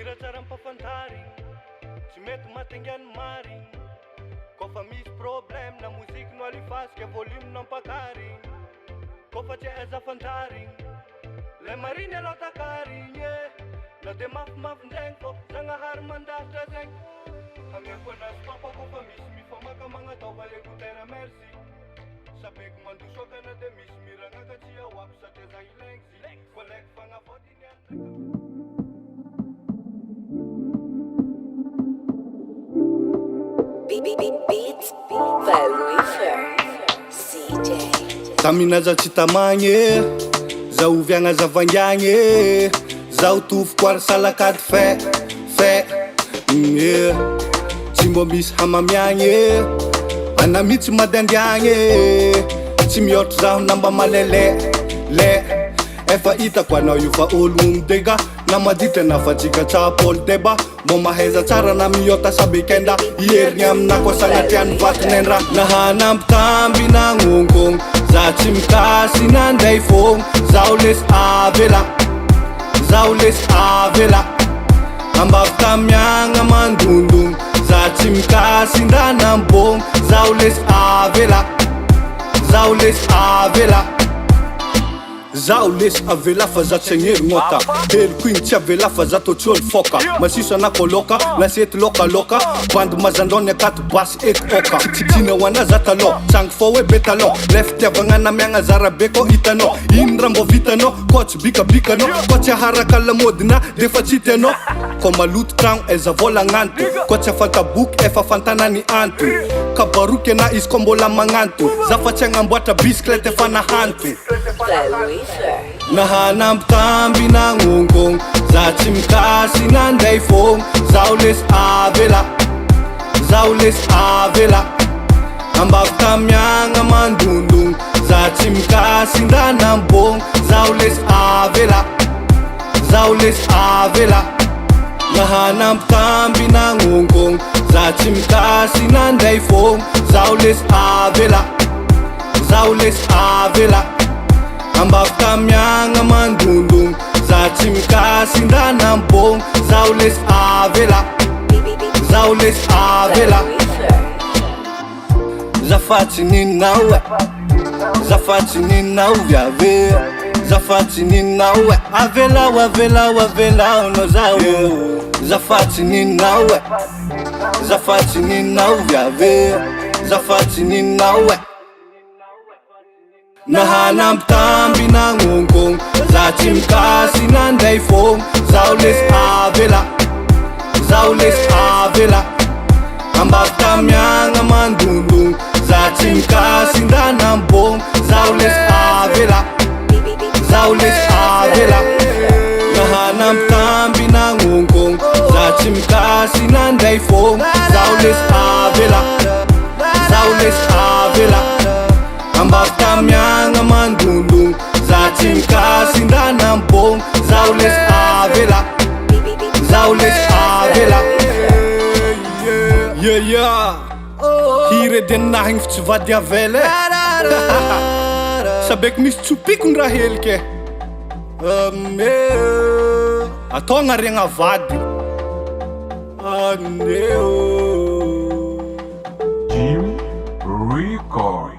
Hira tsara ampafantarigny, tsy mety mahatengiany marigny. Kofa misy problème na musique no alifasika, volume no ampakarigny. Kofa tsy aiza fantarigny, le mariny aloha takarigny na de mafimafy ndregny fô Zagnahary mandahatra zegny. Hagneko anazy papa kofa misy mifamaka magnataova écoutera merci. Sabeko mandosoaka na de misy miragnaka tsy ahoako satria za ilaigny zy koleko fagnafody niany. Beats by Weaver CJ. Taminaza tsy tamagny, za oviagna zavangiagny, za otovoko ary salakady fe tsy mbô misy hamamiagny, ana mitsy madandiagny, tsy mihoatra zaho namba malele efa hitako anao io fa olo dega na maditra na fatsika tsapôly deba mbô mahaiza tsara na miota sabekenda ierigny amina koa sagnatiany vatinendra nahanambitamby na ngongong za tsy mikasy nandray fogna zaho lesy avela ambavy tamiagna mandondogno za tsy mikasy ndranambogno zaho lesy avela zaho lesy avela fa za tsy agnerignoata heliko igny tsy avela fa za tô tsy ôlo foka masiso anakôloka lasety lokaloka bandy mazandrony akato basy ekooka tsina hoana za talô tsangy fô hoe be talô le fitiavagna namiagna zarabe ko hitanao ino raha mbô vitanao koa tsy bikabikanao koa tsy aharaka lamôdina defa tsy tianao ko maloto tragno aiza vôlagnanto koa tsy afantaboky efa fantanany anto kabaroky ana izy ko mbola magnanto za fa tsy agnamboatra bisiklety efa nahanto nahanambitamby na ngongong za tsy mikasy nandray fogna zaho lesy avela ambavy tamiagna mandondogno za tsy mikasy ndranambogno zaho lesy avela nahanambitamby na ngongong za tsy mikasy nandray fogna zaho lesy avela ambavy tamiagna mandondogno za tsy mikasy ndranambogno zaho lesy avela zafatsy ninao zafatsy ninao viave zafatsy ninao avelao no zaho zafatsy ninao viave zafatsy ninao nahanambitamby na ngongong za tsy mikasy nandray fogna zaho lesy avela ambavy tamiagna mandondogno za tsy mikasy ndranambogno zaho lesy avela nahanambitamby na ngongong za tsy mikasy nandray fogna zaho lesy avela ambavy tamiagna mandondogno za tsy mikasy ndranambogno zaho lesy avela hira edy aminahy igny fa tsy vady avela sabeko misy tsopikony raha helike atao agnariagna vady Jim Record.